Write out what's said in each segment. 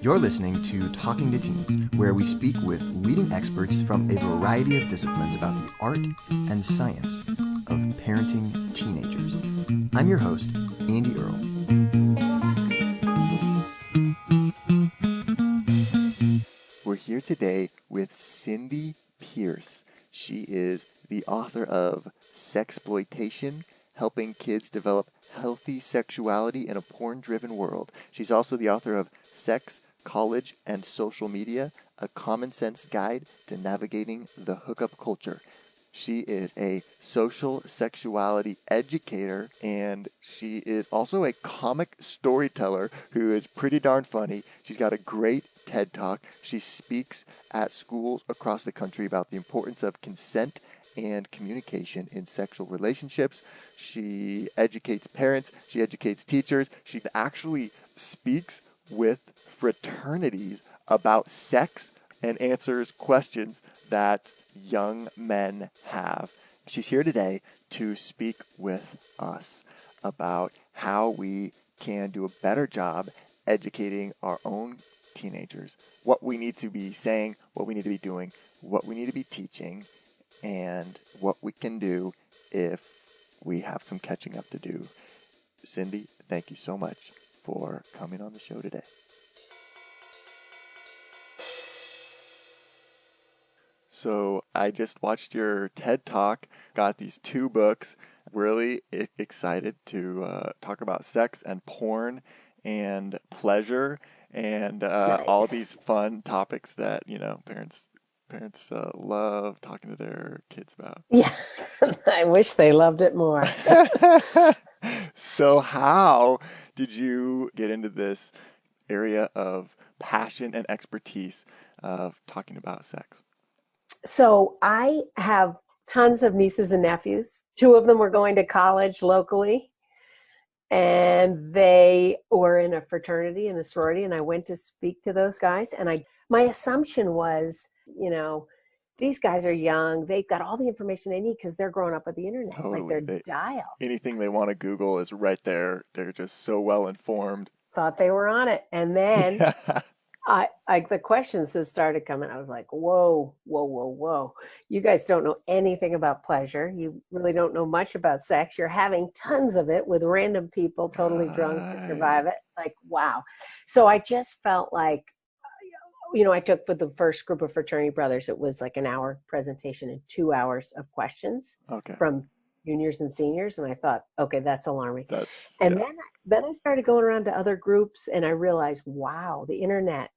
You're listening to Talking to Teens, where we speak with leading experts from a variety of disciplines about the art and science of parenting teenagers. I'm your host, Andy Earle. We're here today with Cindy Pierce. She is the author of Sexploitation: Helping Kids Develop Healthy Sexuality in a Porn-Driven World. She's also the author of Sex, College, and Social Media, a common sense guide to navigating the hookup culture. She is a social sexuality educator, and she is also a comic storyteller who is pretty darn funny. She's got a great TED Talk. She speaks at schools across the country about the importance of consent and communication in sexual relationships. She educates parents. She educates teachers. She actually speaks with fraternities about sex and answers questions that young men have. She's here today to speak with us about how we can do a better job educating our own teenagers, what we need to be saying, what we need to be doing, what we need to be teaching, and what we can do if we have some catching up to do. Cindy, thank you so much for coming on the show today. So I just watched your TED Talk, got these two books, really excited to talk about sex and porn and pleasure and all these fun topics that, parents love talking to their kids about. Yeah, I wish they loved it more. So how did you get into this area of passion and expertise of talking about sex? So I have tons of nieces and nephews. Two of them were going to college locally, and they were in a fraternity and a sorority, and I went to speak to those guys. And my assumption was, these guys are young. They've got all the information they need because they're growing up with the internet. Totally. Like they're dialed. Anything they want to Google is right there. They're just so well informed. Thought they were on it. And then the questions that started coming, I was like, whoa. You guys don't know anything about pleasure. You really don't know much about sex. You're having tons of it with random people totally drunk to survive it. Like, wow. So I just felt like, I took for the first group of fraternity brothers, it was like an hour presentation and 2 hours of questions from juniors and seniors. And I thought, okay, that's alarming. Then I started going around to other groups, and I realized, wow, the internet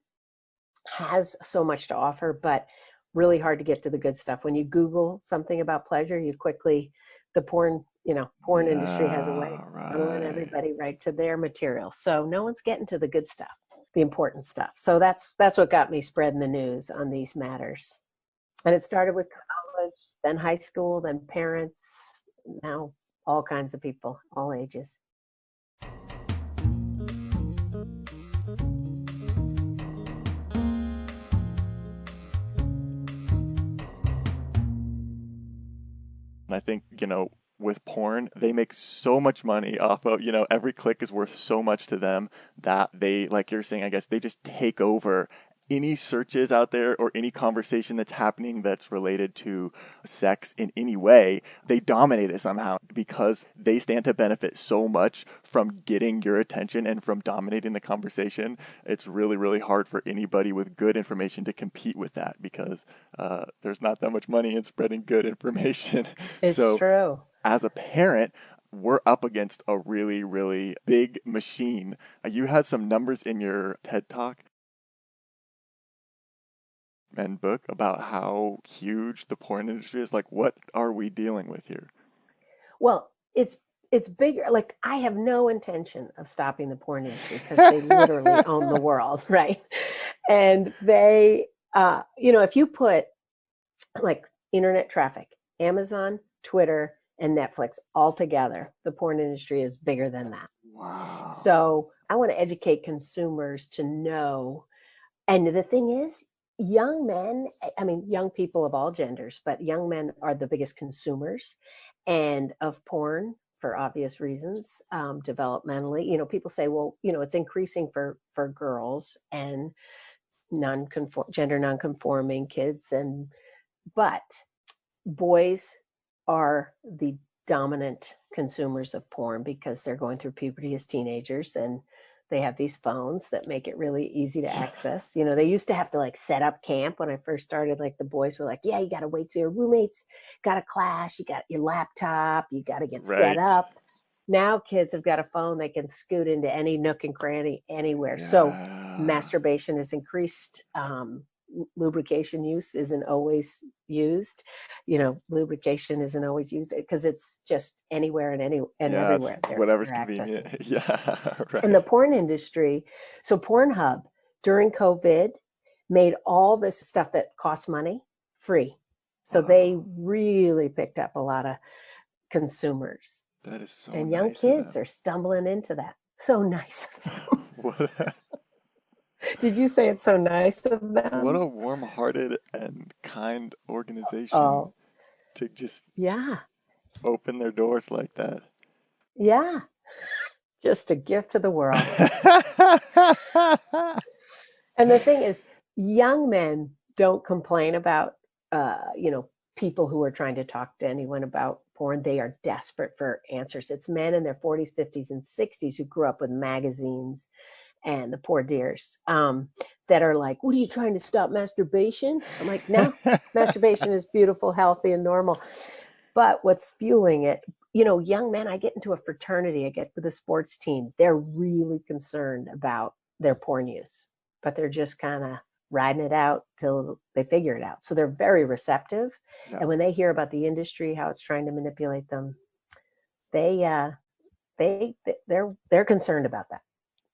has so much to offer, but really hard to get to the good stuff. When you Google something about pleasure, the porn industry has a way of funneling everybody right to their material. So no one's getting to the good stuff, the important stuff. So that's what got me spreading the news on these matters. And it started with college, then high school, then parents, now all kinds of people, all ages. And I think, with porn, they make so much money off of, every click is worth so much to them that they, like you're saying, I guess they just take over any searches out there or any conversation that's happening that's related to sex in any way. They dominate it somehow because they stand to benefit so much from getting your attention and from dominating the conversation. It's really, really hard for anybody with good information to compete with that because there's not that much money in spreading good information. It's true. As a parent, we're up against a really, really big machine. You had some numbers in your TED Talk and book about how huge the porn industry is. Like, what are we dealing with here? Well, it's bigger. Like, I have no intention of stopping the porn industry because they literally own the world, right? And they, if you put like internet traffic, Amazon, Twitter, and Netflix all together, the porn industry is bigger than that. Wow. So I want to educate consumers to know. And the thing is, young men, young people of all genders, but young men are the biggest consumers of porn for obvious reasons, developmentally. People say, well, it's increasing for girls and gender nonconforming kids, but boys are the dominant consumers of porn because they're going through puberty as teenagers, and they have these phones that make it really easy to access. They used to have to like set up camp when I first started. Like the boys were like, yeah, you got to wait till your roommates got a class, you got your laptop, you got to get set Right. up. Now kids have got a phone, they can scoot into any nook and cranny anywhere. So Yeah. masturbation is increased. Lubrication use isn't always used. Lubrication isn't always used because it's just anywhere and Yeah, it's everywhere whatever's they're accessing convenient. it. Yeah, In the right. porn industry, so Pornhub during COVID made all this stuff that costs money free. So they Wow. really picked up a lot of consumers, That is so and young nice of kids them. are stumbling into that. So nice of them. What Did you say it's so nice of what them? a warm-hearted and kind organization Oh, to just yeah. open their doors like that. Yeah. Just a gift to the world. And the thing is, young men don't complain about, people who are trying to talk to anyone about porn. They are desperate for answers. It's men in their 40s, 50s, and 60s who grew up with magazines and the poor dears, that are like, what are you trying to stop masturbation? I'm like, no, masturbation is beautiful, healthy, and normal. But what's fueling it, young men, I get into a fraternity, I get with a sports team, they're really concerned about their porn use, but they're just kind of riding it out till they figure it out. So they're very receptive. Yeah. And when they hear about the industry, how it's trying to manipulate them, they, they, they're concerned about that.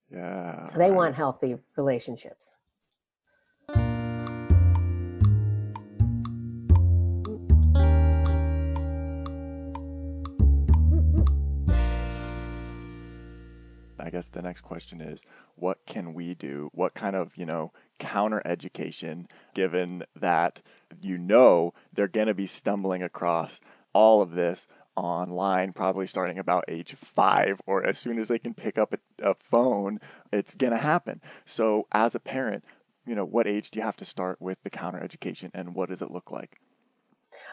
Yeah, They want right. healthy relationships. I guess the next question is, what can we do? What kind of, counter education, given that they're going to be stumbling across all of this online, probably starting about age 5, or as soon as they can pick up a phone, it's going to happen. So as a parent, what age do you have to start with the counter education, and what does it look like?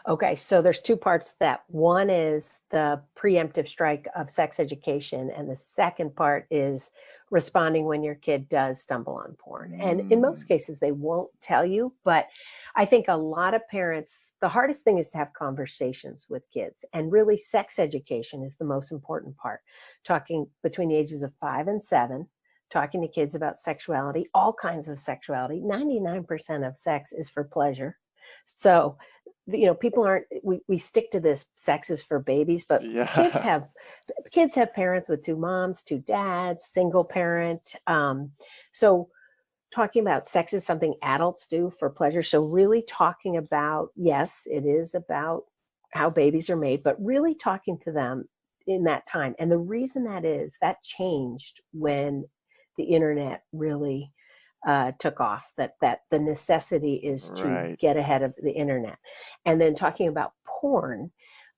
Okay, so there's two parts to that. One is the preemptive strike of sex education, and the second part is responding when your kid does stumble on porn. And in most Mm, cases, they won't tell you, but I think a lot of parents, the hardest thing is to have conversations with kids. And really, sex education is the most important part. Talking between the ages of 5 and 7, talking to kids about sexuality, all kinds of sexuality. 99% of sex is for pleasure. So, people aren't, we stick to this sex is for babies, but kids yeah. have parents with two moms, two dads, single parent. So talking about sex is something adults do for pleasure. So really talking about, yes, it is about how babies are made, but really talking to them in that time. And the reason that changed when the internet really took off, that the necessity is to Right. get ahead of the internet. And then talking about porn,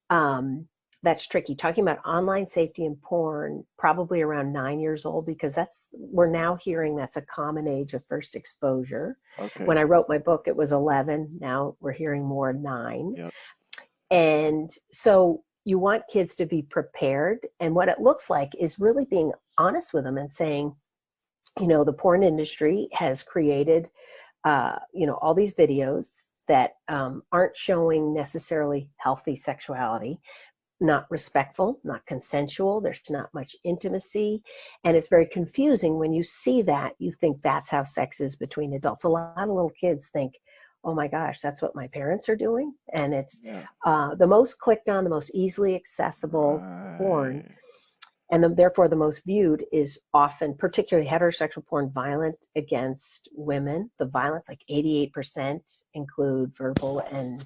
that's tricky. Talking about online safety and porn, probably around 9 years old, because we're now hearing that's a common age of first exposure. When Okay. I wrote my book, it was 11. Now we're hearing more 9. Yep. And so you want kids to be prepared. And what it looks like is really being honest with them and saying, the porn industry has created, all these videos that aren't showing necessarily healthy sexuality, not respectful, not consensual. There's not much intimacy. And it's very confusing when you see that. You think that's how sex is between adults. A lot of little kids think, oh my gosh, that's what my parents are doing. And it's Yeah. the most clicked on, the most easily accessible porn, Right. and therefore the most viewed, is often, particularly heterosexual porn, violent against women. The violence, like 88%, include verbal and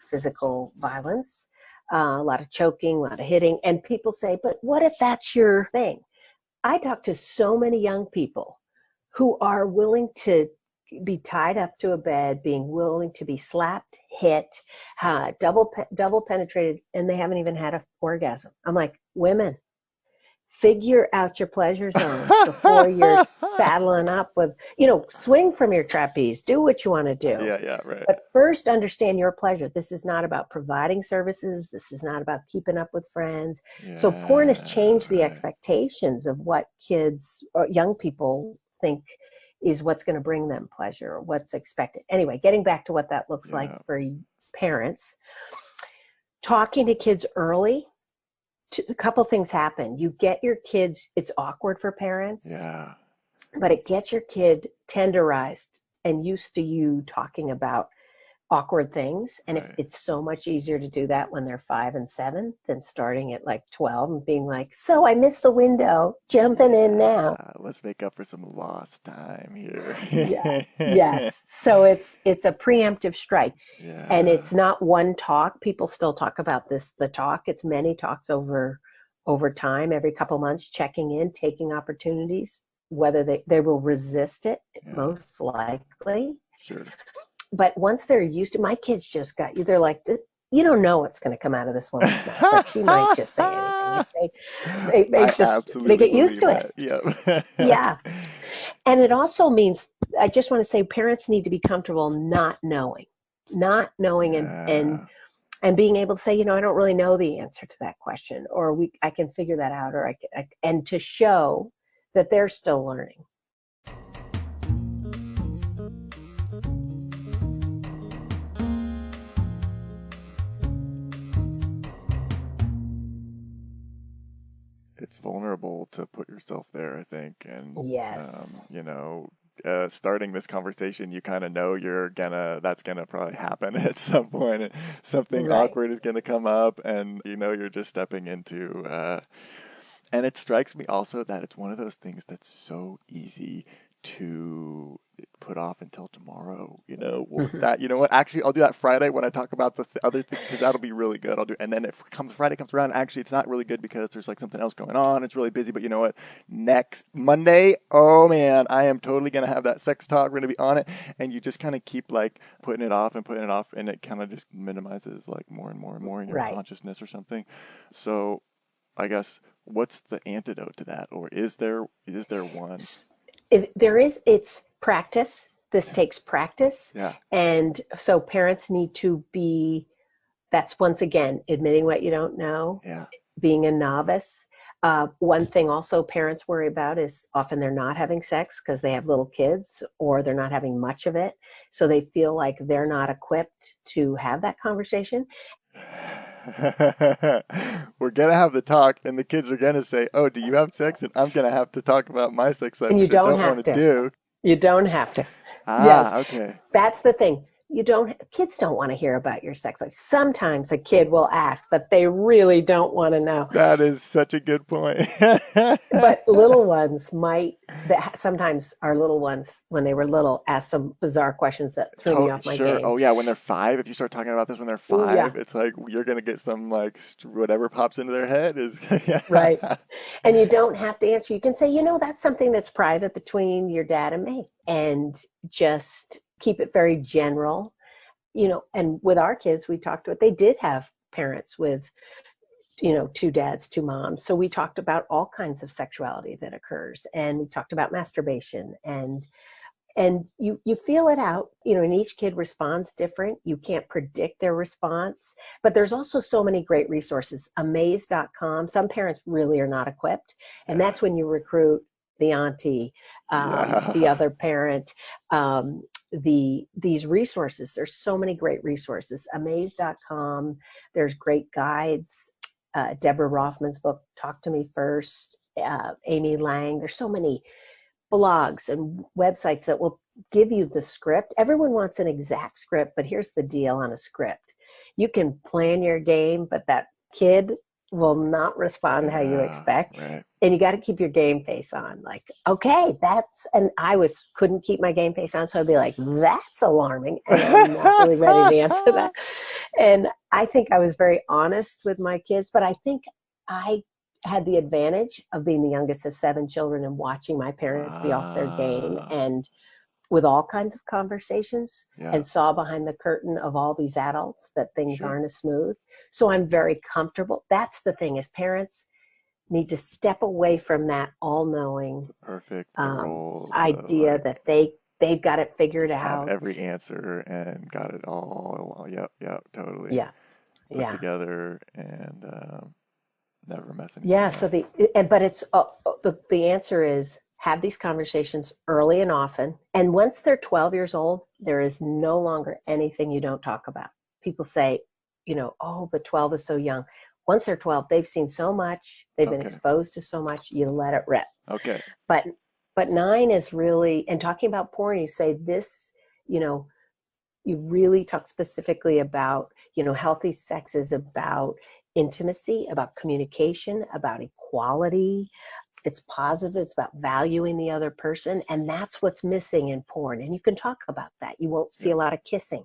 physical violence, a lot of choking, a lot of hitting. And people say, but what if that's your thing? I talk to so many young people who are willing to be tied up to a bed, being willing to be slapped, hit, double penetrated, and they haven't even had an orgasm. I'm like, women, figure out your pleasure zones before you're saddling up with, swing from your trapeze, do what you want to do. Yeah, right. But first, understand your pleasure. This is not about providing services. This is not about keeping up with friends. So porn has changed the expectations of what kids or young people think is what's going to bring them pleasure or what's expected. Anyway, getting back to what that looks like for parents, talking to kids early. A couple things happen. You get your kids, it's awkward for parents, but it gets your kid tenderized and used to you talking about awkward things. And if it's so much easier to do that when they're 5 and 7 than starting at like 12 and being like, so I missed the window, jumping in now. Let's make up for some lost time here. Yes. So it's a preemptive strike. And it's not one talk. People still talk about the talk. It's many talks over time, every couple months, checking in, taking opportunities, whether they will resist it, most likely. Sure. But once they're used to, my kids just got you. They're like, you don't know what's going to come out of this woman's mouth. Like she might just say anything. They get used to it. Yep. Yeah. And it also means, I just want to say, parents need to be comfortable not knowing and being able to say, I don't really know the answer to that question, or I can figure that out, or and to show that they're still learning. It's vulnerable to put yourself there, I think. And, yes. Starting this conversation, you kind of know that's gonna probably happen at some point. Something awkward is gonna come up, and you're just stepping into. And it strikes me also that it's one of those things that's so easy to put off until tomorrow. What? Actually, I'll do that Friday when I talk about the other thing, because that'll be really good. And then if Friday comes around, actually, it's not really good because there's like something else going on. It's really busy, but you know what? Next Monday, oh man, I am totally gonna have that sex talk. We're gonna be on it, and you just kind of keep like putting it off, and it kind of just minimizes like more and more and more in your consciousness or something. So, I guess what's the antidote to that, or is there one? It's practice. This takes practice. Yeah. And so parents need to that's once again, admitting what you don't know, being a novice. One thing also parents worry about is often they're not having sex because they have little kids, or they're not having much of it. So they feel like they're not equipped to have that conversation. We're going to have the talk, and the kids are going to say, oh, do you have sex? And I'm going to have to talk about my sex life, and you don't want to do. You don't have to. Yes. Okay. That's the thing. Kids don't want to hear about your sex life. Sometimes a kid will ask, but they really don't want to know. That is such a good point. But little ones sometimes our little ones, when they were little, asked some bizarre questions that threw me off my game. Oh yeah, when they're 5, if you start talking about this when they're 5, it's like you're going to get some like whatever pops into their head is right. And you don't have to answer. You can say, that's something that's private between your dad and me, and just keep it very general. And with our kids, we talked about, they did have parents with 2 dads, 2 moms. So we talked about all kinds of sexuality that occurs, and we talked about masturbation, and you feel it out, and each kid responds different. You can't predict their response, but there's also so many great resources. Amaze.com. Some parents really are not equipped, and that's when you recruit the auntie, the other parent, these resources. There's so many great resources. Amaze.com. There's great guides. Deborah Rothman's book, Talk to Me First, Amy Lang. There's so many blogs and websites that will give you the script. Everyone wants an exact script, but here's the deal on a script. You can plan your game, but that kid will not respond how you expect. Right. And you got to keep your game face on. Like, okay, and I couldn't keep my game face on. So I'd be like, that's alarming. And I'm not really ready to answer that. And I think I was very honest with my kids, but I think I had the advantage of being the youngest of 7 children and watching my parents be off their game. And with all kinds of conversations Yeah. and saw behind the curtain of all these adults that things Sure. aren't as smooth. So I'm very comfortable. That's the thing, is parents need to step away from that all-knowing The perfect, the role, the idea like that they've got it figured just have out. every answer and got it all. Yep, yep, totally Yeah, put yeah. together and never mess anything Yeah, so up. but it's the answer is have these conversations early and often. And once they're 12 years old, there is no longer anything you don't talk about. People say, oh, but 12 is so young. Once they're 12, they've seen so much, they've been Okay. exposed to so much, you let it rip. Okay. But 9 is really, and talking about porn, you say this, you know, you really talk specifically about, healthy sex is about intimacy, about communication, about equality. It's positive, it's about valuing the other person. And that's what's missing in porn. And you can talk about that. You won't see Yep. a lot of kissing.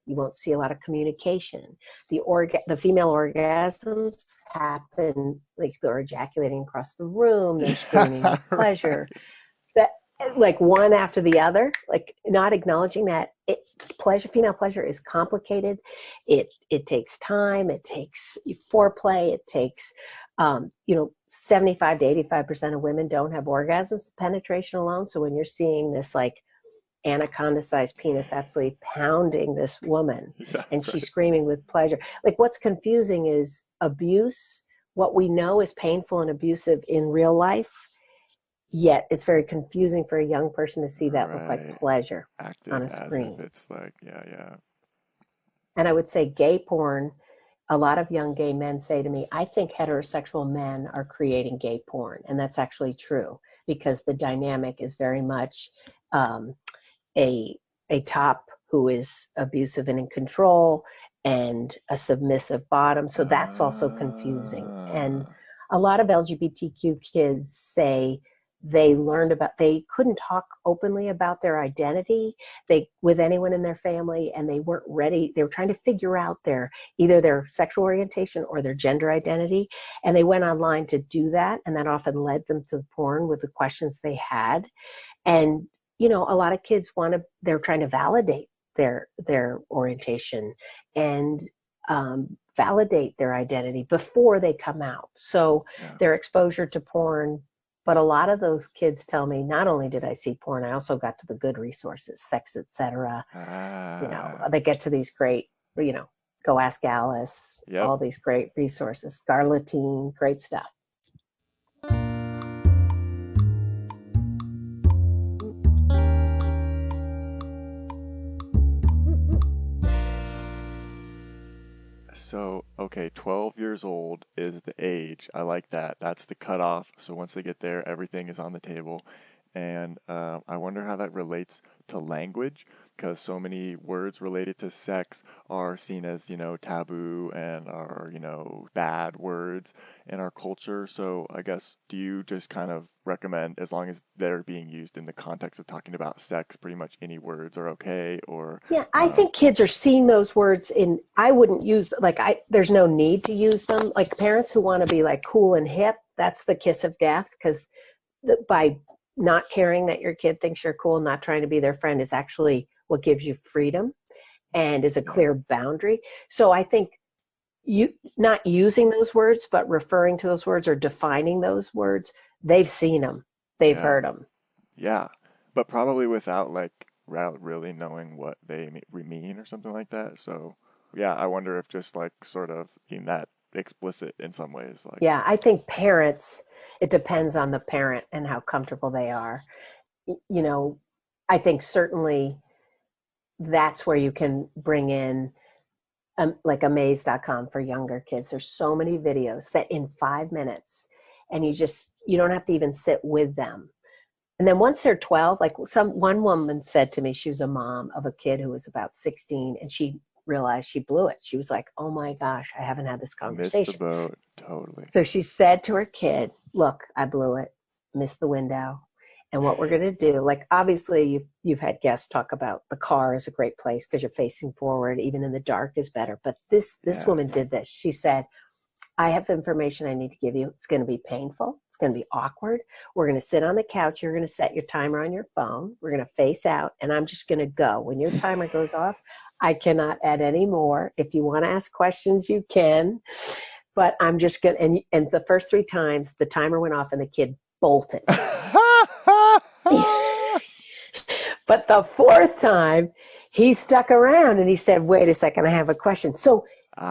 You won't see a lot of communication. The female orgasms happen, like they're ejaculating across the room, they're screaming Yeah. with pleasure. Right. That, like, one after the other, like not acknowledging that female pleasure is complicated. It takes time, it takes foreplay, it takes 75 to 85% of women don't have orgasms, penetration alone. So when you're seeing this like anaconda sized penis absolutely pounding this woman Yeah. and she's Right. screaming with pleasure, like, what's confusing is abuse. What we know is painful and abusive in real life, yet it's very confusing for a young person to see that look like Right. pleasure on Acted a as if screen. it's like, yeah, yeah. And I would say gay porn, a lot of young gay men say to me, I think heterosexual men are creating gay porn. And that's actually true, because the dynamic is very much um, a, a top who is abusive and in control, and a submissive bottom. So that's also confusing. And Ah. a lot of LGBTQ kids say they couldn't talk openly about their identity with anyone in their family, and they weren't ready. They were trying to figure out either their sexual orientation or their gender identity, and they went online to do that, and that often led them to porn with the questions they had. And a lot of kids they're trying to validate their orientation and validate their identity before they come out. So Yeah. their exposure to porn. But a lot of those kids tell me, not only did I see porn, I also got to the good resources, Sex Etc. Ah. They get to these great, Go Ask Alice, Yep. all these great resources, Scarletine, great stuff. So, okay, 12 years old is the age. I like that. That's the cutoff. So once they get there, everything is on the table. And I wonder how that relates to language, because so many words related to sex are seen as, taboo and are, bad words in our culture. So I guess, do you just kind of recommend, as long as they're being used in the context of talking about sex, pretty much any words are okay? Or, Yeah, I think kids are seeing those words I wouldn't use, there's no need to use them. Like, parents who want to be like cool and hip, that's the kiss of death, because by not caring that your kid thinks you're cool, not trying to be their friend, is actually what gives you freedom and is a yeah, clear boundary. So I think you not using those words, but referring to those words or defining those words, they've seen them, they've yeah. heard them. Yeah, but probably without like really knowing what they mean or something like that. So yeah, I wonder if just like sort of being that explicit in some ways, like Yeah, I think parents, it depends on the parent and how comfortable they are. You know, I think certainly that's where you can bring in like amaze.com for younger kids. There's so many videos that in 5 minutes, and you don't have to even sit with them. And then once they're 12, like one woman said to me, she was a mom of a kid who was about 16, and she realized she blew it. She was like, oh my gosh, I haven't had this missed the conversation. boat totally. So she said to her kid, look, I blew it, missed the window. And what we're going to do, like, obviously you've had guests talk about the car is a great place because you're facing forward, even in the dark is better. But this Yeah, woman did this. She said, I have information I need to give you. It's going to be painful. It's going to be awkward. We're going to sit on the couch. You're going to set your timer on your phone. We're going to face out, and I'm just going to go. When your timer goes off, I cannot add any more. If you want to ask questions, you can. But I'm just going to, and the first 3 times, the timer went off and the kid bolted. But the 4th time, he stuck around and he said, wait a second, I have a question. So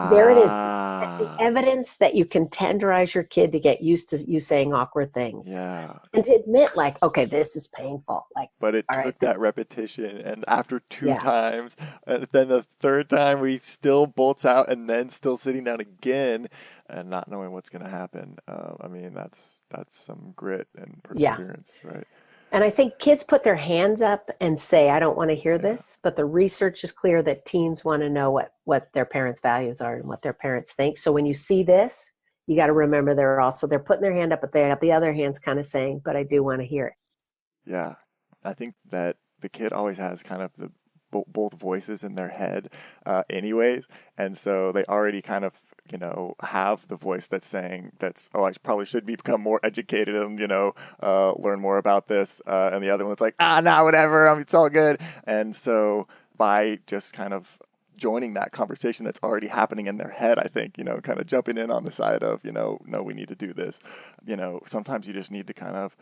there it is. The evidence that you can tenderize your kid to get used to you saying awkward things. Yeah. And to admit, like, okay, this is painful. Like, but it took right, that repetition. And after 2 times, and then the 3rd time, we still bolts out and then still sitting down again and not knowing what's going to happen. I mean, that's some grit and perseverance, right? And I think kids put their hands up and say, I don't want to hear this, but the research is clear that teens want to know what their parents' values are and what their parents think. So when you see this, you got to remember they're putting their hand up, but they have the other hands kind of saying, but I do want to hear it. Yeah. I think that the kid always has kind of the both voices in their head anyways. And so they already kind of, have the voice that's saying I probably should become more educated and, learn more about this. And the other one's like, nah, whatever. It's all good. And so by just kind of joining that conversation that's already happening in their head, I think, kind of jumping in on the side of, no, we need to do this. Sometimes you just need to kind of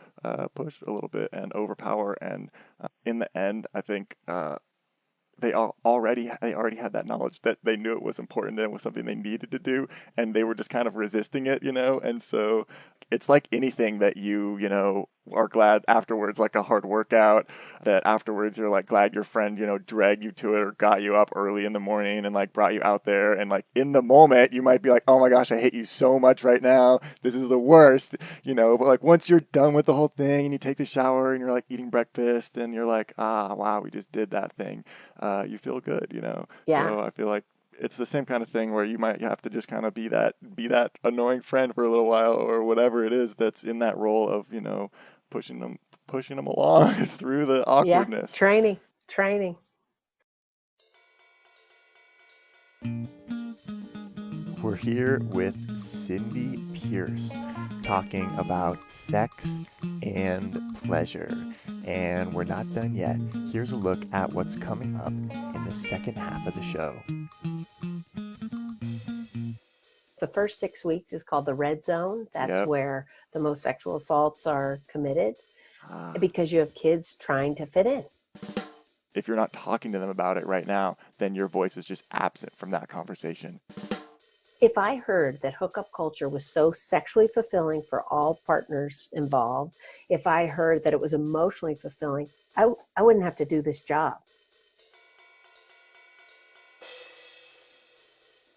push a little bit and overpower. And in the end, I think they already had that knowledge that they knew it was important and it was something they needed to do, and they were just kind of resisting it, and so it's like anything that you are glad afterwards, like a hard workout, that afterwards you're like glad your friend dragged you to it or got you up early in the morning and like brought you out there, and like in the moment you might be like, oh my gosh, I hate you so much right now, this is the worst, but like once you're done with the whole thing and you take the shower and you're like eating breakfast and you're like, wow, we just did that thing, you feel good, So I feel like it's the same kind of thing where you might have to just kind of be that annoying friend for a little while or whatever it is that's in that role of, pushing them along through the awkwardness. Training. We're here with Cindy Pierce talking about sex and pleasure. And we're not done yet. Here's a look at what's coming up in the second half of the show. The first 6 weeks is called the red zone. That's where the most sexual assaults are committed because you have kids trying to fit in. If you're not talking to them about it right now, then your voice is just absent from that conversation. If I heard that hookup culture was so sexually fulfilling for all partners involved, if I heard that it was emotionally fulfilling, I wouldn't have to do this job.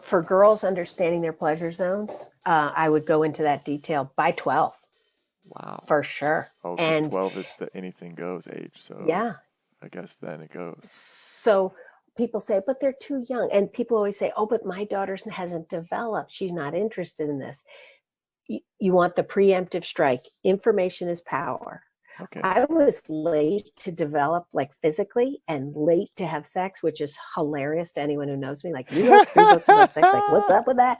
For girls understanding their pleasure zones, I would go into that detail by 12. Wow. For sure. Oh, because 12 is the anything goes age. So yeah, I guess then it goes. So people say, but they're too young. And people always say, oh, but my daughter hasn't developed. She's not interested in this. You want the preemptive strike. Information is power. Okay. I was late to develop, like physically, and late to have sex, which is hilarious to anyone who knows me. Like, you wrote 3 books about sex. Like, what's up with that?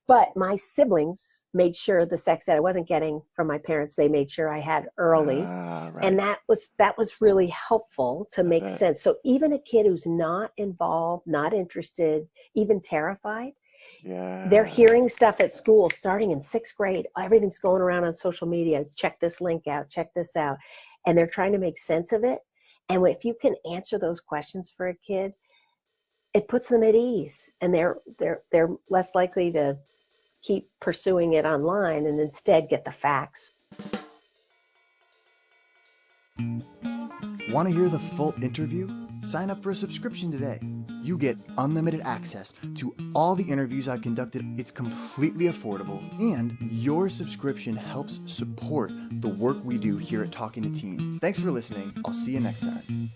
But my siblings made sure the sex that I wasn't getting from my parents, they made sure I had early. Right. And that was really helpful to make sense. So even a kid who's not involved, not interested, even terrified, they're hearing stuff at school starting in 6th grade. Everything's going around on social media. Check this link out, check this out. And they're trying to make sense of it. And if you can answer those questions for a kid, it puts them at ease. And they're less likely to keep pursuing it online and instead get the facts. Want to hear the full interview? Sign up for a subscription today. You get unlimited access to all the interviews I've conducted. It's completely affordable, and your subscription helps support the work we do here at Talking to Teens. Thanks for listening. I'll see you next time.